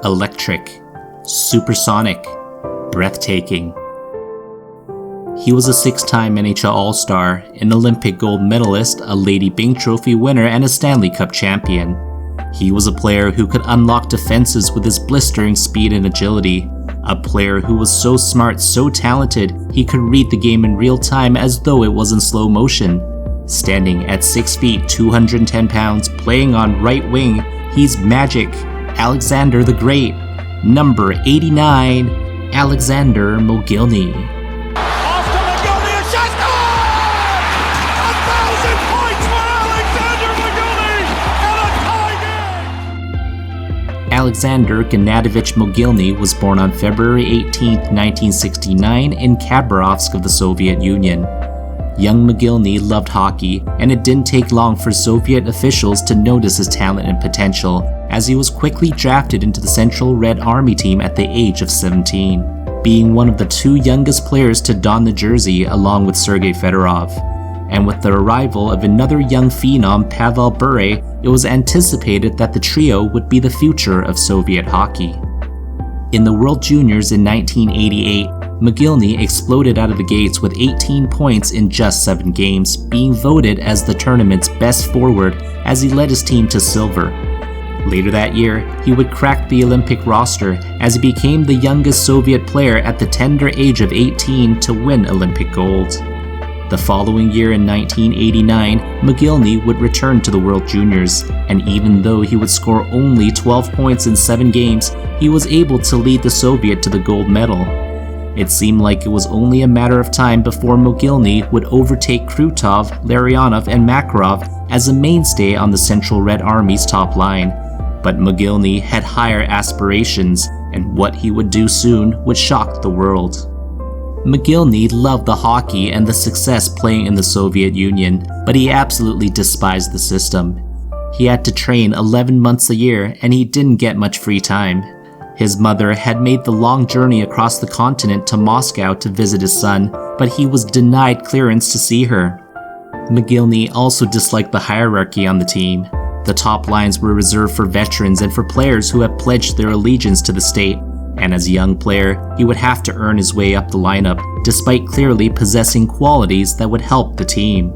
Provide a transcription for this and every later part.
electric, supersonic, breathtaking. He was a 6-time NHL All-Star, an Olympic gold medalist, a Lady Byng Trophy winner, and a Stanley Cup champion. He was a player who could unlock defenses with his blistering speed and agility. A player who was so smart, so talented, he could read the game in real time as though it was in slow motion. Standing at 6 feet, 210 pounds, playing on right wing, he's magic. Alexander the Great. Number 89, Alexander Mogilny. After Mogilny, a shot! 1,000 points for Alexander Mogilny and a tie game! Alexander Gennadovich Mogilny was born on February 18, 1969 in Khabarovsk of the Soviet Union. Young Mogilny loved hockey, and it didn't take long for Soviet officials to notice his talent and potential, as he was quickly drafted into the Central Red Army team at the age of 17, being one of the 2 youngest players to don the jersey along with Sergei Fedorov. And with the arrival of another young phenom, Pavel Bure, it was anticipated that the trio would be the future of Soviet hockey. In the World Juniors in 1988, Mogilny exploded out of the gates with 18 points in just 7 games, being voted as the tournament's best forward as he led his team to silver. Later that year, he would crack the Olympic roster as he became the youngest Soviet player at the tender age of 18 to win Olympic gold. The following year in 1989, Mogilny would return to the World Juniors, and even though he would score only 12 points in 7 games, he was able to lead the Soviet to the gold medal. It seemed like it was only a matter of time before Mogilny would overtake Krutov, Larionov, and Makarov as a mainstay on the Central Red Army's top line. But Mogilny had higher aspirations, and what he would do soon would shock the world. Mogilny loved the hockey and the success playing in the Soviet Union, but he absolutely despised the system. He had to train 11 months a year, and he didn't get much free time. His mother had made the long journey across the continent to Moscow to visit his son, but he was denied clearance to see her. Mogilny also disliked the hierarchy on the team. The top lines were reserved for veterans and for players who had pledged their allegiance to the state, and as a young player, he would have to earn his way up the lineup, despite clearly possessing qualities that would help the team.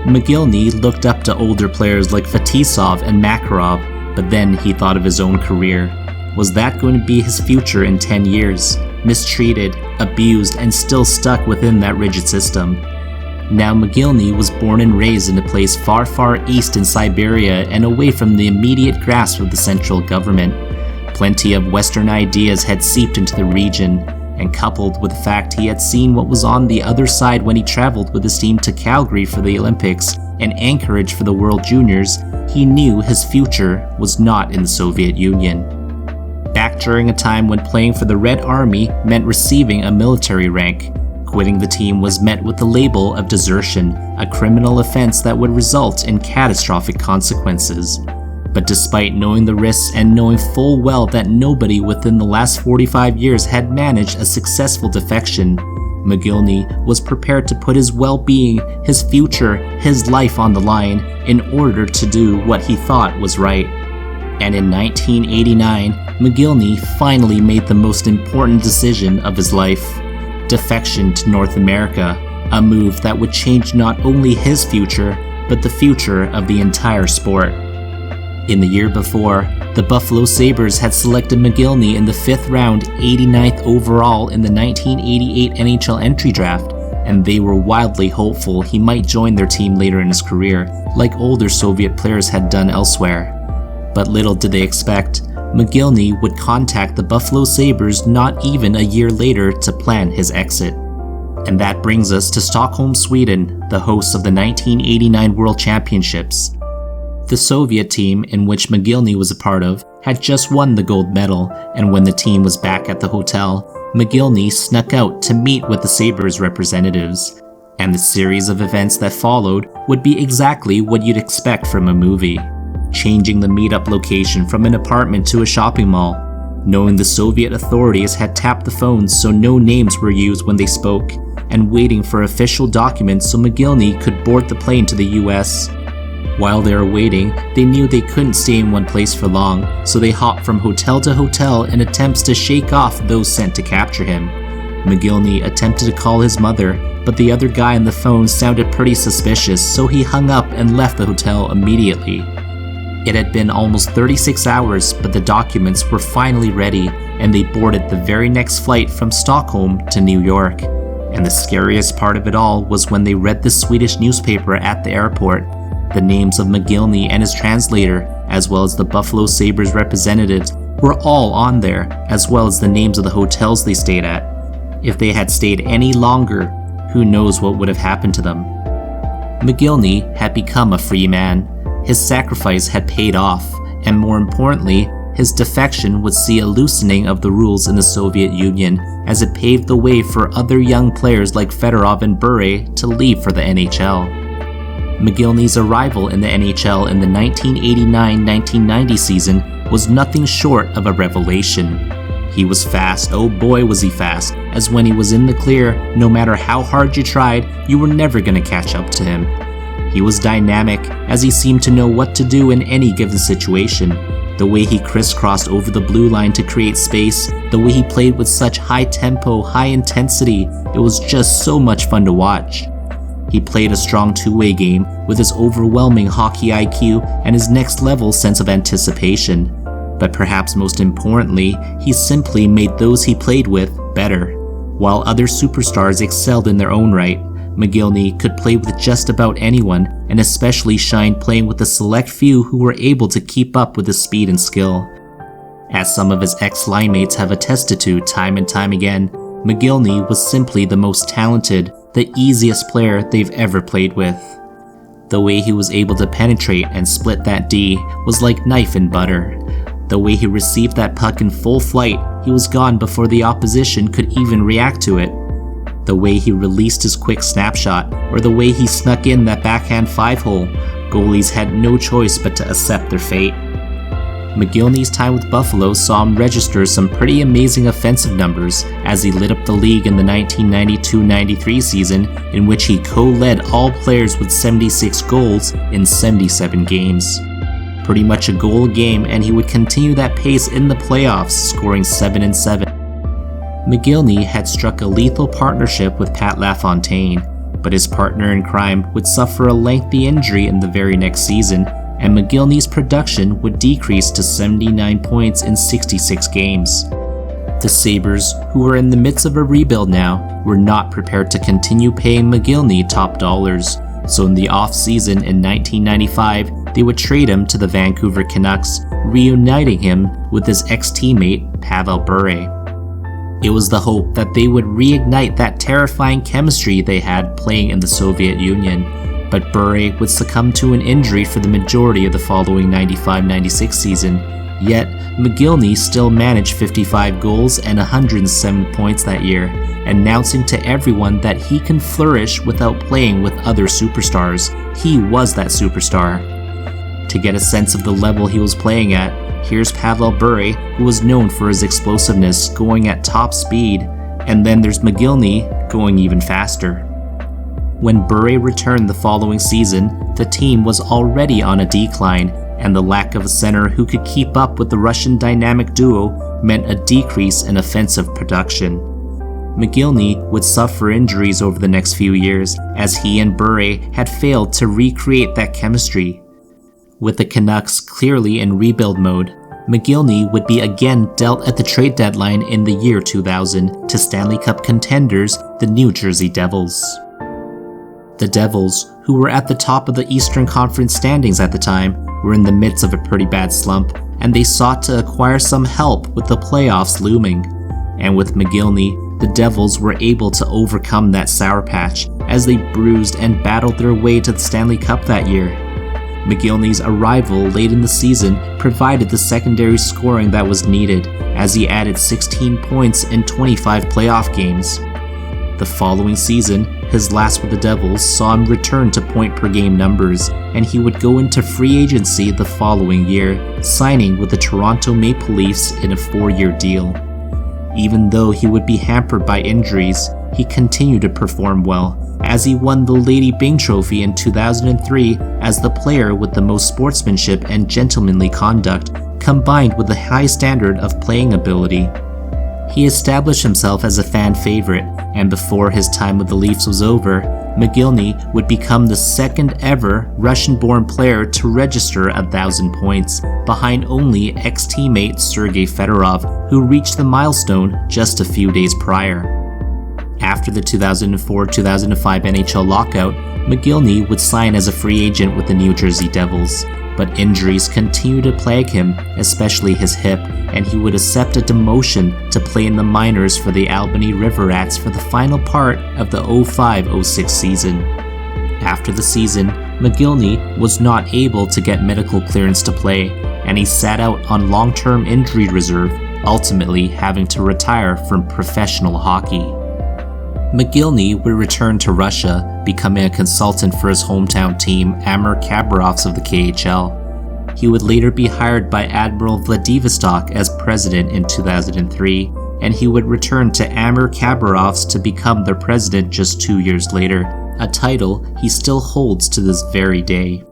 Mogilny looked up to older players like Fetisov and Makarov, but then he thought of his own career. Was that going to be his future in 10 years? Mistreated, abused, and still stuck within that rigid system. Now Mogilny was born and raised in a place far, far east in Siberia and away from the immediate grasp of the central government. Plenty of Western ideas had seeped into the region, and coupled with the fact he had seen what was on the other side when he traveled with his team to Calgary for the Olympics and Anchorage for the World Juniors, he knew his future was not in the Soviet Union. Back during a time when playing for the Red Army meant receiving a military rank, quitting the team was met with the label of desertion, a criminal offense that would result in catastrophic consequences. But despite knowing the risks and knowing full well that nobody within the last 45 years had managed a successful defection, Mogilny was prepared to put his well-being, his future, his life on the line in order to do what he thought was right. And in 1989, Mogilny finally made the most important decision of his life: defection to North America, a move that would change not only his future, but the future of the entire sport. In the year before, the Buffalo Sabres had selected Mogilny in the 5th round, 89th overall in the 1988 NHL entry draft, and they were wildly hopeful he might join their team later in his career, like older Soviet players had done elsewhere. But little did they expect, Mogilny would contact the Buffalo Sabres not even a year later to plan his exit. And that brings us to Stockholm, Sweden, the hosts of the 1989 World Championships. The Soviet team, in which Mogilny was a part of, had just won the gold medal, and when the team was back at the hotel, Mogilny snuck out to meet with the Sabres representatives. And the series of events that followed would be exactly what you'd expect from a movie. Changing the meetup location from an apartment to a shopping mall, knowing the Soviet authorities had tapped the phones so no names were used when they spoke, and waiting for official documents so Mogilny could board the plane to the US. While they were waiting, they knew they couldn't stay in one place for long, so they hopped from hotel to hotel in attempts to shake off those sent to capture him. Mogilny attempted to call his mother, but the other guy on the phone sounded pretty suspicious, so he hung up and left the hotel immediately. It had been almost 36 hours, but the documents were finally ready, and they boarded the very next flight from Stockholm to New York. And the scariest part of it all was when they read the Swedish newspaper at the airport. The names of Mogilny and his translator, as well as the Buffalo Sabres representatives, were all on there, as well as the names of the hotels they stayed at. If they had stayed any longer, who knows what would have happened to them. Mogilny had become a free man. His sacrifice had paid off, and more importantly, his defection would see a loosening of the rules in the Soviet Union, as it paved the way for other young players like Fedorov and Bure to leave for the NHL. Mogilny's arrival in the NHL in the 1989-1990 season was nothing short of a revelation. He was fast, oh boy was he fast, as when he was in the clear, no matter how hard you tried, you were never going to catch up to him. He was dynamic, as he seemed to know what to do in any given situation. The way he crisscrossed over the blue line to create space, the way he played with such high tempo, high intensity, it was just so much fun to watch. He played a strong two-way game with his overwhelming hockey IQ and his next-level sense of anticipation. But perhaps most importantly, he simply made those he played with better. While other superstars excelled in their own right, Mogilny could play with just about anyone, and especially shined playing with the select few who were able to keep up with his speed and skill. As some of his ex-line mates have attested to time and time again, Mogilny was simply the most talented, the easiest player they've ever played with. The way he was able to penetrate and split that D was like knife and butter. The way he received that puck in full flight, he was gone before the opposition could even react to it. The way he released his quick snapshot, or the way he snuck in that backhand 5-hole, goalies had no choice but to accept their fate. Mogilny's time with Buffalo saw him register some pretty amazing offensive numbers as he lit up the league in the 1992-93 season, in which he co-led all players with 76 goals in 77 games. Pretty much a goal a game, and he would continue that pace in the playoffs, scoring 7 and 7. Mogilny had struck a lethal partnership with Pat LaFontaine, but his partner in crime would suffer a lengthy injury in the very next season, and Mogilny's production would decrease to 79 points in 66 games. The Sabres, who were in the midst of a rebuild now, were not prepared to continue paying Mogilny top dollars, so in the off-season in 1995, they would trade him to the Vancouver Canucks, reuniting him with his ex-teammate Pavel Bure. It was the hope that they would reignite that terrifying chemistry they had playing in the Soviet Union, but Bure would succumb to an injury for the majority of the following 95-96 season, yet Mogilny still managed 55 goals and 107 points that year, announcing to everyone that he can flourish without playing with other superstars. He was that superstar. To get a sense of the level he was playing at, here's Pavel Bure, who was known for his explosiveness, going at top speed, and then there's Mogilny going even faster. When Bure returned the following season, the team was already on a decline, and the lack of a center who could keep up with the Russian dynamic duo meant a decrease in offensive production. Mogilny would suffer injuries over the next few years, as he and Bure had failed to recreate that chemistry. With the Canucks clearly in rebuild mode, Mogilny would be again dealt at the trade deadline in the year 2000 to Stanley Cup contenders, the New Jersey Devils. The Devils, who were at the top of the Eastern Conference standings at the time, were in the midst of a pretty bad slump, and they sought to acquire some help with the playoffs looming. And with Mogilny, the Devils were able to overcome that sour patch as they bruised and battled their way to the Stanley Cup that year. Mogilny's arrival late in the season provided the secondary scoring that was needed, as he added 16 points in 25 playoff games. The following season, his last with the Devils, saw him return to point-per-game numbers, and he would go into free agency the following year, signing with the Toronto Maple Leafs in a 4-year deal. Even though he would be hampered by injuries, he continued to perform well, as he won the Lady Byng Trophy in 2003 as the player with the most sportsmanship and gentlemanly conduct, combined with a high standard of playing ability. He established himself as a fan favorite, and before his time with the Leafs was over, Mogilny would become the second ever Russian-born player to register 1,000 points, behind only ex-teammate Sergei Fedorov, who reached the milestone just a few days prior. After the 2004-2005 NHL lockout, Mogilny would sign as a free agent with the New Jersey Devils, but injuries continued to plague him, especially his hip, and he would accept a demotion to play in the minors for the Albany River Rats for the final part of the 05-06 season. After the season, Mogilny was not able to get medical clearance to play, and he sat out on long-term injury reserve, ultimately having to retire from professional hockey. Mogilny would return to Russia, becoming a consultant for his hometown team, Amur Khabarovsk of the KHL. He would later be hired by Admiral Vladivostok as president in 2003, and he would return to Amur Khabarovsk to become their president just 2 years later, a title he still holds to this very day.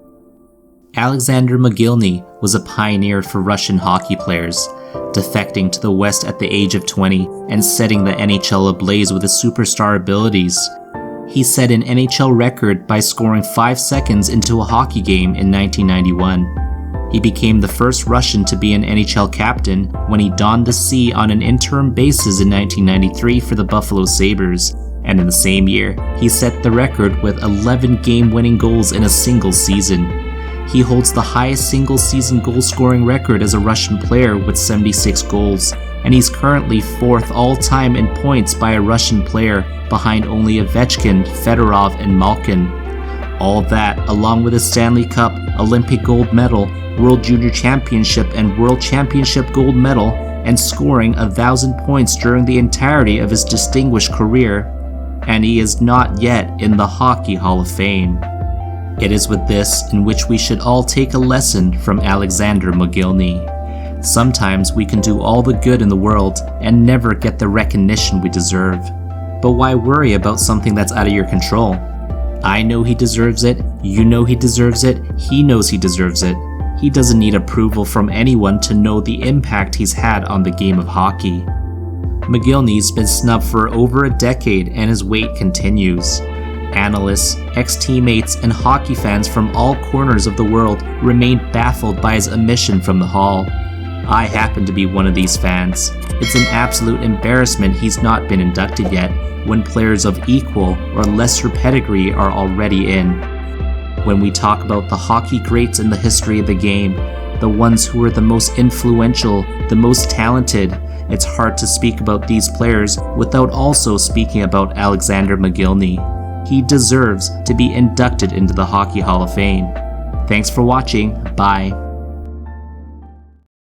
Alexander Mogilny was a pioneer for Russian hockey players, defecting to the West at the age of 20 and setting the NHL ablaze with his superstar abilities. He set an NHL record by scoring 5 seconds into a hockey game in 1991. He became the first Russian to be an NHL captain when he donned the C on an interim basis in 1993 for the Buffalo Sabres, and in the same year, he set the record with 11 game-winning goals in a single season. He holds the highest single-season goal-scoring record as a Russian player with 76 goals, and he's currently 4th all-time in points by a Russian player, behind only Ovechkin, Fedorov, and Malkin. All that, along with a Stanley Cup, Olympic gold medal, World Junior Championship, and World Championship gold medal, and scoring 1,000 points during the entirety of his distinguished career, and he is not yet in the Hockey Hall of Fame. It is with this in which we should all take a lesson from Alexander Mogilny. Sometimes we can do all the good in the world and never get the recognition we deserve. But why worry about something that's out of your control? I know he deserves it, you know he deserves it, he knows he deserves it. He doesn't need approval from anyone to know the impact he's had on the game of hockey. Mogilny's been snubbed for over a decade and his wait continues. Analysts, ex-teammates, and hockey fans from all corners of the world remain baffled by his omission from the Hall. I happen to be one of these fans. It's an absolute embarrassment he's not been inducted yet, when players of equal or lesser pedigree are already in. When we talk about the hockey greats in the history of the game, the ones who were the most influential, the most talented, it's hard to speak about these players without also speaking about Alexander Mogilny. He deserves to be inducted into the Hockey Hall of Fame. Thanks for watching. Bye.